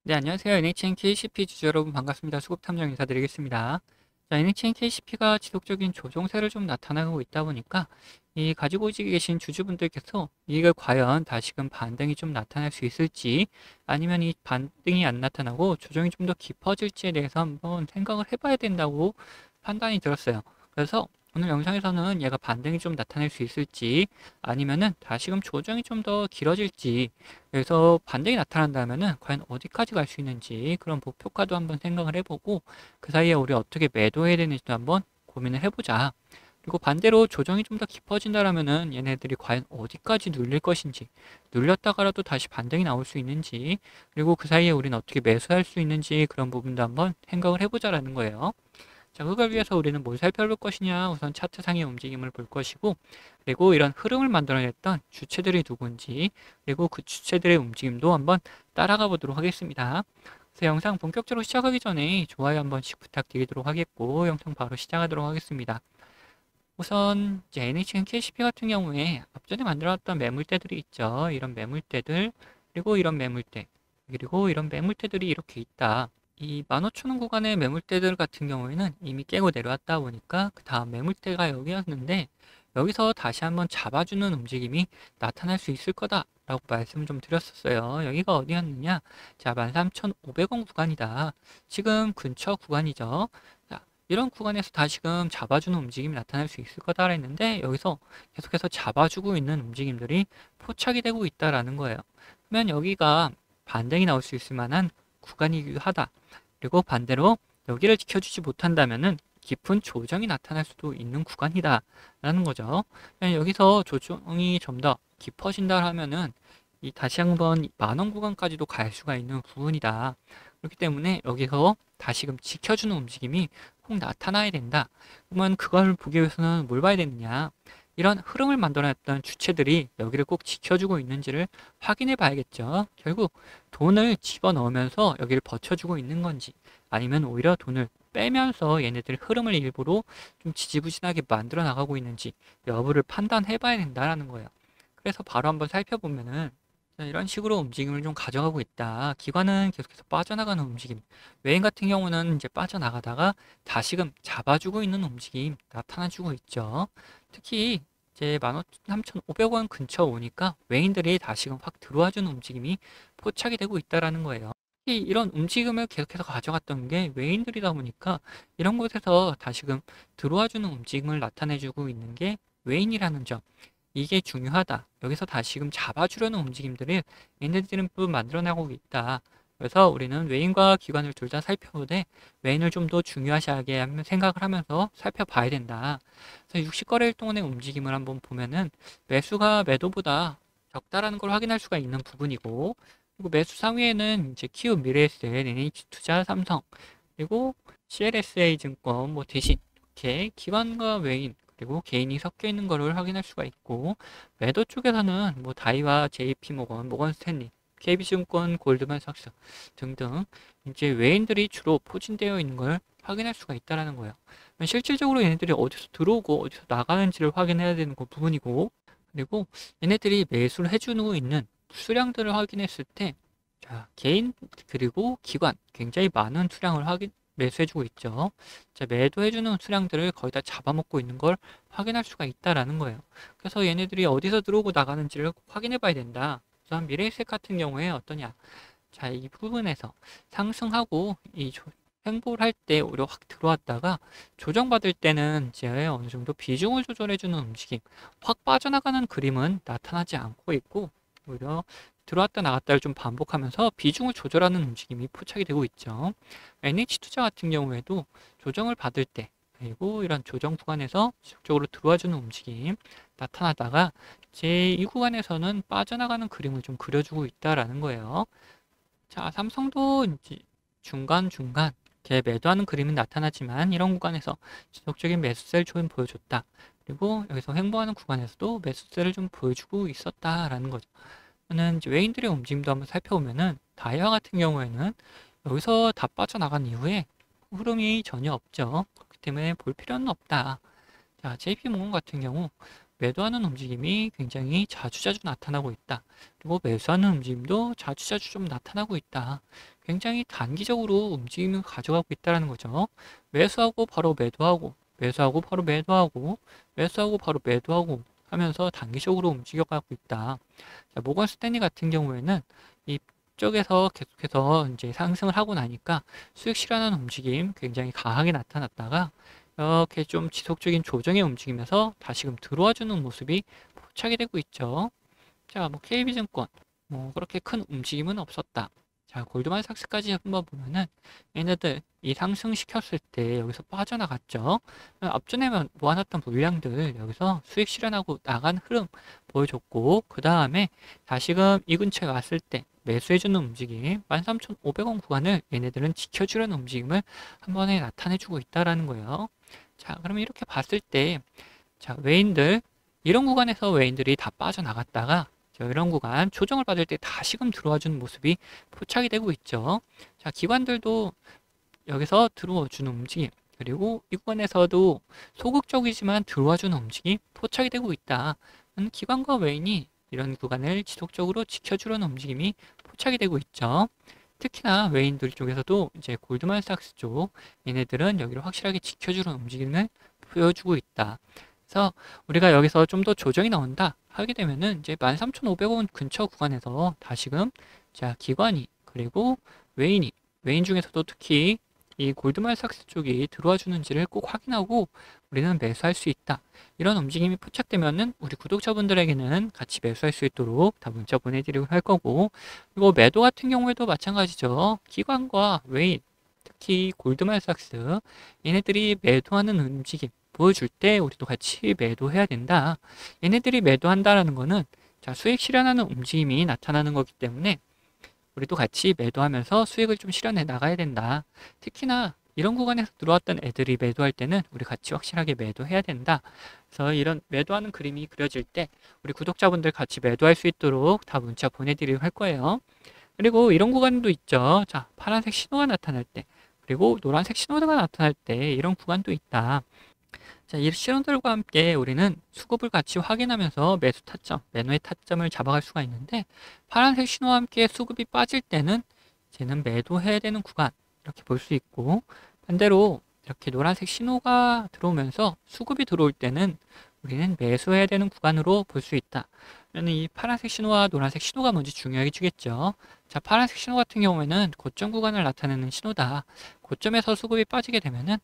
네, 안녕하세요. NHN KCP 주주 여러분 반갑습니다. 수급 탐정 인사드리겠습니다. 자, NHN KCP가 지속적인 조정세를 좀 나타나고 있다 보니까 이 가지고 계신 주주분들께서 이게 과연 다시금 반등이 좀 나타날 수 있을지 아니면 이 반등이 안 나타나고 조정이 좀 더 깊어질지에 대해서 한번 생각을 해봐야 된다고 판단이 들었어요. 그래서 오늘 영상에서는 얘가 반등이 좀 나타날 수 있을지 아니면은 다시금 조정이 좀 더 길어질지, 그래서 반등이 나타난다면은 과연 어디까지 갈 수 있는지 그런 목표가도 한번 생각을 해보고 그 사이에 우리 어떻게 매도해야 되는지도 한번 고민을 해보자. 그리고 반대로 조정이 좀 더 깊어진다라면은 얘네들이 과연 어디까지 눌릴 것인지, 눌렸다가라도 다시 반등이 나올 수 있는지, 그리고 그 사이에 우리는 어떻게 매수할 수 있는지 그런 부분도 한번 생각을 해보자라는 거예요. 자, 그걸 위해서 우리는 뭘 살펴볼 것이냐? 우선 차트상의 움직임을 볼 것이고, 그리고 이런 흐름을 만들어냈던 주체들이 누군지, 그리고 그 주체들의 움직임도 한번 따라가 보도록 하겠습니다. 그래서 영상 본격적으로 시작하기 전에 좋아요 한 번씩 부탁드리도록 하겠고, 영상 바로 시작하도록 하겠습니다. 우선 이제 NHN KCP 같은 경우에 앞전에 만들어놨던 매물대들이 있죠. 이런 매물대들, 그리고 이런 매물대, 그리고 이런 매물대들이 이렇게 있다. 이 15,000원 구간의 매물대들 같은 경우에는 이미 깨고 내려왔다 보니까 그 다음 매물대가 여기였는데, 여기서 다시 한번 잡아주는 움직임이 나타날 수 있을 거다라고 말씀을 좀 드렸었어요. 여기가 어디였느냐? 자, 13,500원 구간이다. 지금 근처 구간이죠. 자, 이런 구간에서 다시금 잡아주는 움직임이 나타날 수 있을 거다 했는데, 여기서 계속해서 잡아주고 있는 움직임들이 포착이 되고 있다라는 거예요. 그러면 여기가 반등이 나올 수 있을 만한 구간이기도 하다. 그리고 반대로 여기를 지켜주지 못한다면은 깊은 조정이 나타날 수도 있는 구간이다 라는 거죠. 여기서 조정이 좀 더 깊어진다 하면은 이 다시 한번 만원 구간까지도 갈 수가 있는 부분이다. 그렇기 때문에 여기서 다시금 지켜주는 움직임이 꼭 나타나야 된다. 그러면 그걸 보기 위해서는 뭘 봐야 되느냐? 이런 흐름을 만들어냈던 주체들이 여기를 꼭 지켜주고 있는지를 확인해 봐야겠죠. 결국 돈을 집어넣으면서 여기를 버텨주고 있는 건지, 아니면 오히려 돈을 빼면서 얘네들 흐름을 일부러 좀 지지부진하게 만들어 나가고 있는지 여부를 판단해 봐야 된다라는 거예요. 그래서 바로 한번 살펴보면은, 자, 이런 식으로 움직임을 좀 가져가고 있다. 기관은 계속해서 빠져나가는 움직임. 외인 같은 경우는 이제 빠져나가다가 다시금 잡아주고 있는 움직임 나타나주고 있죠. 특히 이제 13,500원 근처 오니까 외인들이 다시금 확 들어와주는 움직임이 포착이 되고 있다라는 거예요. 특히 이런 움직임을 계속해서 가져갔던 게 외인들이다 보니까 이런 곳에서 다시금 들어와주는 움직임을 나타내주고 있는 게 외인이라는 점. 이게 중요하다. 여기서 다시금 잡아주려는 움직임들을 얘네들은 또 만들어내고 있다. 그래서 우리는 외인과 기관을 둘 다 살펴보되 외인을 좀 더 중요하게 생각을 하면서 살펴봐야 된다. 그래서 60거래일 동안의 움직임을 한번 보면은 매수가 매도보다 적다라는 걸 확인할 수가 있는 부분이고, 그리고 매수 상위에는 이제 키움, 미래에셋, NH투자, 삼성, 그리고 CLSA 증권, 뭐 대신 이렇게 기관과 외인 그리고 개인이 섞여 있는 거를 확인할 수가 있고, 매도 쪽에서는 뭐 다이와 JP모건, 모건스탠리, KB증권, 골드만삭스 등등 이제 외인들이 주로 포진되어 있는 걸 확인할 수가 있다라는 거예요. 실질적으로 얘네들이 어디서 들어오고 어디서 나가는지를 확인해야 되는 그 부분이고, 그리고 얘네들이 매수를 해주고 있는 수량들을 확인했을 때, 자, 개인 그리고 기관 굉장히 많은 수량을 매수해주고 있죠. 자, 매도해주는 수량들을 거의 다 잡아먹고 있는 걸 확인할 수가 있다라는 거예요. 그래서 얘네들이 어디서 들어오고 나가는지를 확인해 봐야 된다. 우선 미래에셋 같은 경우에 어떠냐? 자, 이 부분에서 상승하고 횡보를 할 때 오히려 확 들어왔다가 조정받을 때는 이제 어느 정도 비중을 조절해주는 움직임, 확 빠져나가는 그림은 나타나지 않고 있고, 오히려 들어왔다 나갔다를 좀 반복하면서 비중을 조절하는 움직임이 포착이 되고 있죠. NH투자 같은 경우에도 조정을 받을 때, 그리고 이런 조정 구간에서 지속적으로 들어와주는 움직임 나타나다가 제2 구간에서는 빠져나가는 그림을 좀 그려주고 있다라는 거예요. 자, 삼성도 이제 중간중간 이렇게 매도하는 그림이 나타나지만 이런 구간에서 지속적인 매수세를 좀 보여줬다. 그리고 여기서 횡보하는 구간에서도 매수세를 좀 보여주고 있었다라는 거죠. 저는 이제 외인들의 움직임도 한번 살펴보면은 다이아 같은 경우에는 여기서 다 빠져나간 이후에 흐름이 전혀 없죠. 그렇기 때문에 볼 필요는 없다. 자, JP모건 같은 경우 매도하는 움직임이 굉장히 자주자주 나타나고 있다. 그리고 매수하는 움직임도 자주자주 좀 나타나고 있다. 굉장히 단기적으로 움직임을 가져가고 있다는 거죠. 매수하고 바로 매도하고, 매수하고 바로 매도하고, 매수하고 바로 매도하고 하면서 단기적으로 움직여가고 있다. 자, 모건 스탠리 같은 경우에는 이쪽에서 계속해서 이제 상승을 하고 나니까 수익 실현하는 움직임 굉장히 강하게 나타났다가 이렇게 좀 지속적인 조정의 움직이면서 다시금 들어와주는 모습이 포착이 되고 있죠. 자, 뭐 KB증권 뭐 그렇게 큰 움직임은 없었다. 자, 골드만삭스까지 한번 보면은 얘네들 이 상승시켰을 때 여기서 빠져나갔죠. 앞전에 모아놨던 물량들 여기서 수익 실현하고 나간 흐름 보여줬고, 그 다음에 다시금 이 근처에 왔을 때 매수해주는 움직임 13,500원 구간을 얘네들은 지켜주려는 움직임을 한 번에 나타내주고 있다라는 거예요. 자, 그러면 이렇게 봤을 때, 자, 외인들, 이런 구간에서 외인들이 다 빠져나갔다가, 이런 구간 조정을 받을 때 다시금 들어와주는 모습이 포착이 되고 있죠. 자, 기관들도 여기서 들어와주는 움직임, 그리고 이 구간에서도 소극적이지만 들어와주는 움직임 포착이 되고 있다. 기관과 외인이 이런 구간을 지속적으로 지켜주려는 움직임이 포착이 되고 있죠. 특히나 외인들 쪽에서도 이제 골드만삭스 쪽 얘네들은 여기를 확실하게 지켜주는 움직임을 보여주고 있다. 그래서 우리가 여기서 좀 더 조정이 나온다 하게 되면은 이제 13,500원 근처 구간에서 다시금 자, 기관이 그리고 외인이, 외인 중에서도 특히 이 골드만삭스 쪽이 들어와 주는지를 꼭 확인하고 우리는 매수할 수 있다. 이런 움직임이 포착되면은 우리 구독자분들에게는 같이 매수할 수 있도록 다 문자 보내드리고 할 거고, 그리고 매도 같은 경우에도 마찬가지죠. 기관과 외인, 특히 골드만삭스 얘네들이 매도하는 움직임 보여줄 때 우리도 같이 매도해야 된다. 얘네들이 매도한다라는 거는 자, 수익 실현하는 움직임이 나타나는 거기 때문에 우리도 같이 매도하면서 수익을 좀 실현해 나가야 된다. 특히나 이런 구간에서 들어왔던 애들이 매도할 때는 우리 같이 확실하게 매도해야 된다. 그래서 이런 매도하는 그림이 그려질 때 우리 구독자분들 같이 매도할 수 있도록 다 문자 보내드리고 할 거예요. 그리고 이런 구간도 있죠. 자, 파란색 신호가 나타날 때, 그리고 노란색 신호가 나타날 때 이런 구간도 있다. 자, 이 신호들과 함께 우리는 수급을 같이 확인하면서 매수 타점, 매도의 타점을 잡아갈 수가 있는데, 파란색 신호와 함께 수급이 빠질 때는 이제는 매도해야 되는 구간 이렇게 볼 수 있고, 반대로 이렇게 노란색 신호가 들어오면서 수급이 들어올 때는 우리는 매수해야 되는 구간으로 볼 수 있다. 그러면 이 파란색 신호와 노란색 신호가 뭔지 중요하게 주겠죠. 자, 파란색 신호 같은 경우에는 고점 구간을 나타내는 신호다. 고점에서 수급이 빠지게 되면은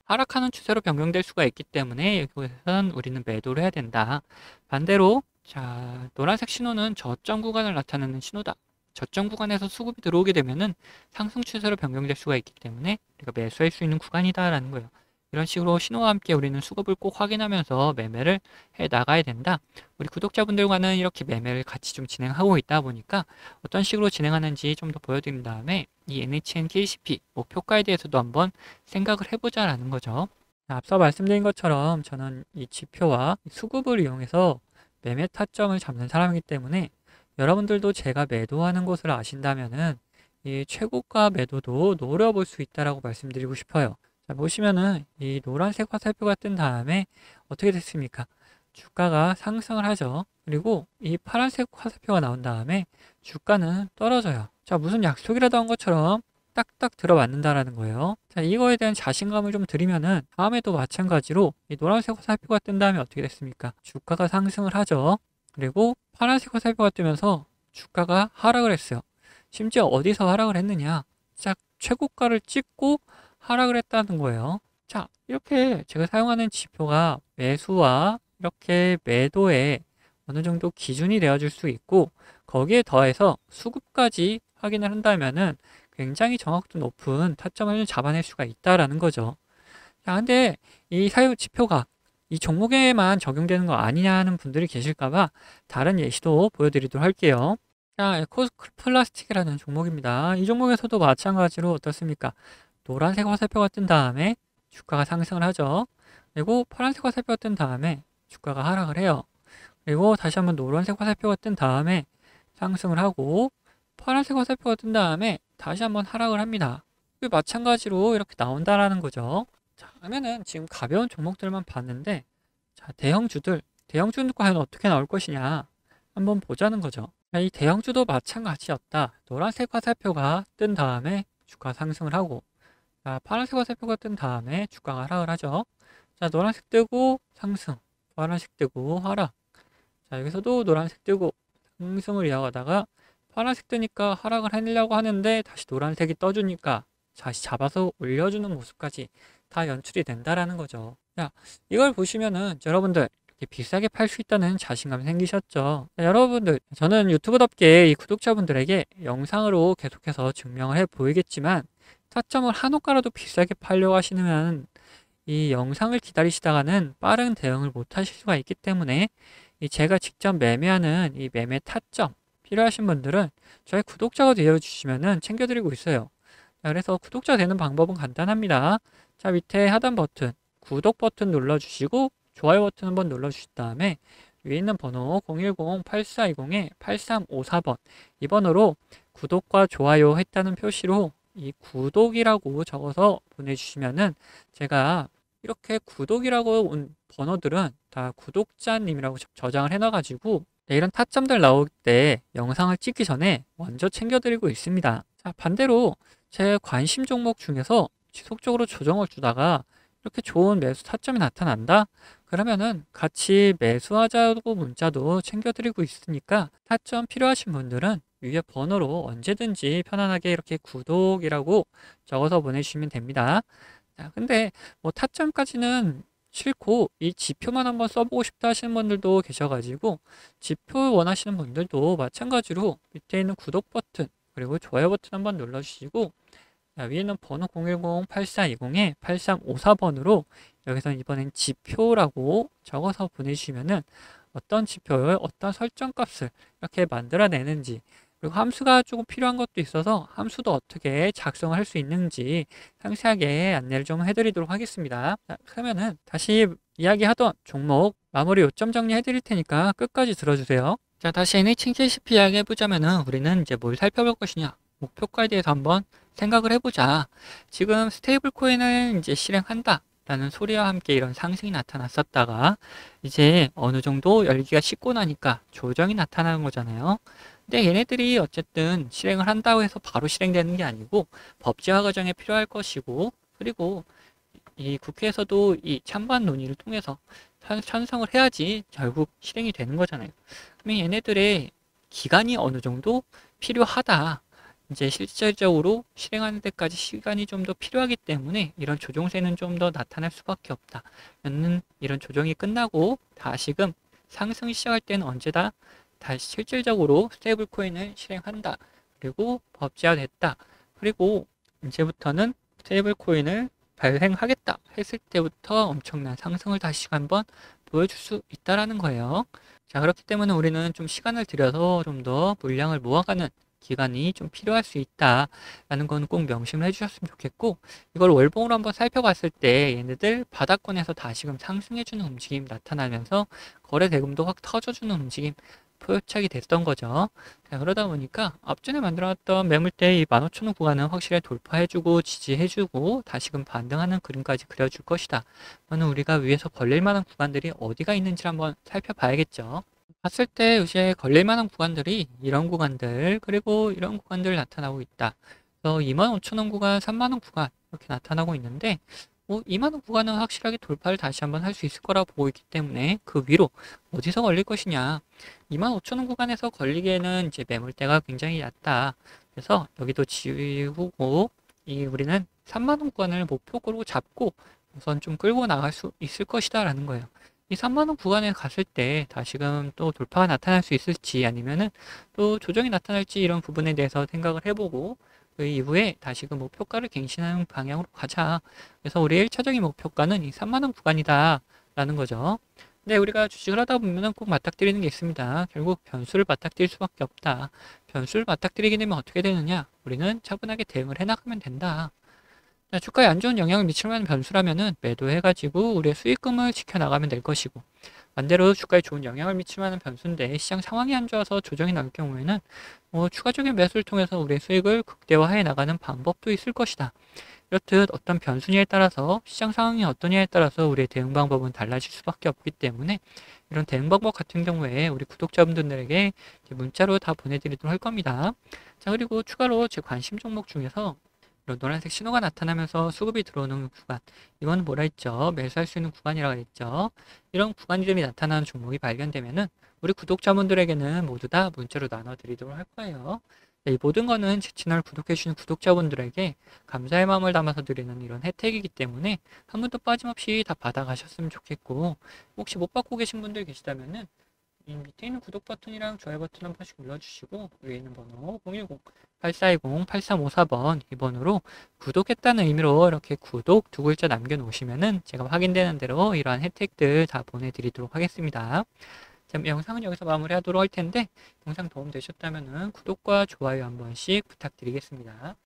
하락하는 추세로 변경될 수가 있기 때문에 여기서는 우리는 매도를 해야 된다. 반대로 자, 노란색 신호는 저점 구간을 나타내는 신호다. 저점 구간에서 수급이 들어오게 되면은 상승 추세로 변경될 수가 있기 때문에 우리가 매수할 수 있는 구간이다라는 거예요. 이런 식으로 신호와 함께 우리는 수급을 꼭 확인하면서 매매를 해 나가야 된다. 우리 구독자분들과는 이렇게 매매를 같이 좀 진행하고 있다 보니까 어떤 식으로 진행하는지 좀 더 보여드린 다음에 이 NHN KCP 목표가에 대해서도 한번 생각을 해보자라는 거죠. 앞서 말씀드린 것처럼 저는 이 지표와 수급을 이용해서 매매 타점을 잡는 사람이기 때문에 여러분들도 제가 매도하는 곳을 아신다면은 이 최고가 매도도 노려볼 수 있다라고 말씀드리고 싶어요. 자, 보시면은 이 노란색 화살표가 뜬 다음에 어떻게 됐습니까? 주가가 상승을 하죠. 그리고 이 파란색 화살표가 나온 다음에 주가는 떨어져요. 자, 무슨 약속이라도 한 것처럼 딱딱 들어맞는다라는 거예요. 자, 이거에 대한 자신감을 좀 드리면은 다음에도 마찬가지로 이 노란색 화살표가 뜬 다음에 어떻게 됐습니까? 주가가 상승을 하죠. 그리고 파란색 화살표가 뜨면서 주가가 하락을 했어요. 심지어 어디서 하락을 했느냐? 딱 최고가를 찍고 하락을 했다는 거예요. 자, 이렇게 제가 사용하는 지표가 매수와 이렇게 매도에 어느 정도 기준이 되어줄 수 있고, 거기에 더해서 수급까지 확인을 한다면은 굉장히 정확도 높은 타점을 잡아낼 수가 있다라는 거죠. 자, 근데 이 사유 지표가 이 종목에만 적용되는 거 아니냐는 분들이 계실까봐 다른 예시도 보여드리도록 할게요. 자, 에코플라스틱이라는 종목입니다. 이 종목에서도 마찬가지로 어떻습니까? 노란색 화살표가 뜬 다음에 주가가 상승을 하죠. 그리고 파란색 화살표가 뜬 다음에 주가가 하락을 해요. 그리고 다시 한번 노란색 화살표가 뜬 다음에 상승을 하고, 파란색 화살표가 뜬 다음에 다시 한번 하락을 합니다. 마찬가지로 이렇게 나온다라는 거죠. 자, 그러면은 지금 가벼운 종목들만 봤는데, 자, 대형주들, 대형주는 과연 어떻게 나올 것이냐 한번 보자는 거죠. 이 대형주도 마찬가지였다. 노란색 화살표가 뜬 다음에 주가 상승을 하고, 자, 파란색 화살표가 뜬 다음에 주가가 하락을 하죠. 자, 노란색 뜨고 상승, 파란색 뜨고 하락. 자, 여기서도 노란색 뜨고 상승을 이어가다가 파란색 뜨니까 하락을 하려고 하는데 다시 노란색이 떠주니까 다시 잡아서 올려주는 모습까지 다 연출이 된다라는 거죠. 자, 이걸 보시면은 여러분들 이렇게 비싸게 팔 수 있다는 자신감이 생기셨죠. 자, 여러분들, 저는 유튜브답게 이 구독자분들에게 영상으로 계속해서 증명을 해 보이겠지만 타점을 한 호가라도 비싸게 팔려고 하시면 이 영상을 기다리시다가는 빠른 대응을 못 하실 수가 있기 때문에 이 제가 직접 매매하는 이 매매 타점 필요하신 분들은 저희 구독자가 되어주시면은 챙겨드리고 있어요. 자, 그래서 구독자 되는 방법은 간단합니다. 자, 밑에 하단 버튼, 구독 버튼 눌러주시고 좋아요 버튼 한번 눌러주신 다음에 위에 있는 번호 010-8420-8354번 이 번호로 구독과 좋아요 했다는 표시로 이 구독이라고 적어서 보내주시면은 제가 이렇게 구독이라고 온 번호들은 다 구독자님이라고 저장을 해놔가지고 이런 타점들 나올 때 영상을 찍기 전에 먼저 챙겨드리고 있습니다. 자, 반대로 제 관심 종목 중에서 지속적으로 조정을 주다가 이렇게 좋은 매수 타점이 나타난다? 그러면은 같이 매수하자고 문자도 챙겨드리고 있으니까 타점 필요하신 분들은 위에 번호로 언제든지 편안하게 이렇게 구독이라고 적어서 보내주시면 됩니다. 자, 근데 뭐 타점까지는 싫고 이 지표만 한번 써보고 싶다 하시는 분들도 계셔가지고 지표 원하시는 분들도 마찬가지로 밑에 있는 구독 버튼 그리고 좋아요 버튼 한번 눌러주시고, 자, 위에는 번호 010-8420-8354번으로 여기서 이번엔 지표라고 적어서 보내주시면은 어떤 지표를 어떤 설정값을 이렇게 만들어내는지, 그리고 함수가 조금 필요한 것도 있어서 함수도 어떻게 작성할 수 있는지 상세하게 안내를 좀 해드리도록 하겠습니다. 자, 그러면은 다시 이야기하던 종목 마무리 요점 정리해 드릴 테니까 끝까지 들어주세요. 자, 다시 NHKCP 이야기 해보자면은 우리는 이제 뭘 살펴볼 것이냐, 목표가에 대해서 한번 생각을 해보자. 지금 스테이블 코인을 이제 실행한다 라는 소리와 함께 이런 상승이 나타났었다가 이제 어느 정도 열기가 식고 나니까 조정이 나타나는 거잖아요. 근데 얘네들이 어쨌든 실행을 한다고 해서 바로 실행되는 게 아니고 법제화 과정에 필요할 것이고, 그리고 이 국회에서도 이 찬반 논의를 통해서 찬성을 해야지 결국 실행이 되는 거잖아요. 그러면 얘네들의 기간이 어느 정도 필요하다, 이제 실질적으로 실행하는 데까지 시간이 좀 더 필요하기 때문에 이런 조정세는 좀 더 나타날 수밖에 없다. 이런 조정이 끝나고 다시금 상승이 시작할 때는 언제다? 다시 실질적으로 스테이블 코인을 실행한다. 그리고 법제화됐다. 그리고 이제부터는 스테이블 코인을 발행하겠다 했을 때부터 엄청난 상승을 다시 한번 보여줄 수 있다라는 거예요. 자, 그렇기 때문에 우리는 좀 시간을 들여서 좀 더 물량을 모아가는 기간이 좀 필요할 수 있다라는 건 꼭 명심을 해주셨으면 좋겠고, 이걸 월봉으로 한번 살펴봤을 때 얘네들 바닥권에서 다시금 상승해주는 움직임 나타나면서 거래 대금도 확 터져주는 움직임 포착이 됐던 거죠. 자, 그러다 보니까 앞전에 만들어놨던 매물대 이 15,000원 구간은 확실히 돌파해주고 지지해주고 다시금 반등하는 그림까지 그려줄 것이다. 그러면 우리가 위에서 걸릴 만한 구간들이 어디가 있는지 한번 살펴봐야겠죠. 봤을 때 이제 걸릴 만한 구간들이 이런 구간들 그리고 이런 구간들 나타나고 있다. 그래서 25,000원 구간, 30,000원 구간 이렇게 나타나고 있는데, 뭐 2만원 구간은 확실하게 돌파를 다시 한번 할 수 있을 거라고 보고 있기 때문에 그 위로 어디서 걸릴 것이냐, 25,000원 구간에서 걸리기에는 이제 매물대가 굉장히 얕다. 그래서 여기도 지우고 우리는 3만원 구간을 목표로 잡고 우선 좀 끌고 나갈 수 있을 것이다 라는 거예요. 이 3만원 구간에 갔을 때 다시금 또 돌파가 나타날 수 있을지 아니면은 또 조정이 나타날지 이런 부분에 대해서 생각을 해보고 그 이후에 다시금 목표가를 갱신하는 방향으로 가자. 그래서 우리의 1차적인 목표가는 이 3만원 구간이다 라는 거죠. 근데 우리가 주식을 하다 보면은 꼭 맞닥뜨리는 게 있습니다. 결국 변수를 맞닥뜨릴 수밖에 없다. 변수를 맞닥뜨리게 되면 어떻게 되느냐? 우리는 차분하게 대응을 해나가면 된다. 자, 주가에 안 좋은 영향을 미칠 만한 변수라면은 매도해가지고 우리의 수익금을 지켜나가면 될 것이고, 반대로 주가에 좋은 영향을 미칠 만한 변수인데 시장 상황이 안 좋아서 조정이 나올 경우에는 추가적인 매수를 통해서 우리의 수익을 극대화해 나가는 방법도 있을 것이다. 이렇듯 어떤 변수냐에 따라서 시장 상황이 어떠냐에 따라서 우리의 대응 방법은 달라질 수밖에 없기 때문에 이런 대응 방법 같은 경우에 우리 구독자분들에게 이제 문자로 다 보내드리도록 할 겁니다. 자, 그리고 추가로 제 관심 종목 중에서 이런 노란색 신호가 나타나면서 수급이 들어오는 구간, 이건 뭐라 했죠? 매수할 수 있는 구간이라고 했죠. 이런 구간들이 나타나는 종목이 발견되면은 우리 구독자분들에게는 모두 다 문자로 나눠드리도록 할 거예요. 이 모든 거는 제 채널 구독해주시는 구독자분들에게 감사의 마음을 담아서 드리는 이런 혜택이기 때문에 한 번도 빠짐없이 다 받아가셨으면 좋겠고, 혹시 못 받고 계신 분들 계시다면은 이 밑에 있는 구독 버튼이랑 좋아요 버튼 한 번씩 눌러주시고, 위에 있는 번호 010-8410-8354번 이 번호로 구독했다는 의미로 이렇게 구독 두 글자 남겨놓으시면은 제가 확인되는 대로 이러한 혜택들 다 보내드리도록 하겠습니다. 자, 영상은 여기서 마무리하도록 할 텐데, 영상 도움 되셨다면은 구독과 좋아요 한 번씩 부탁드리겠습니다.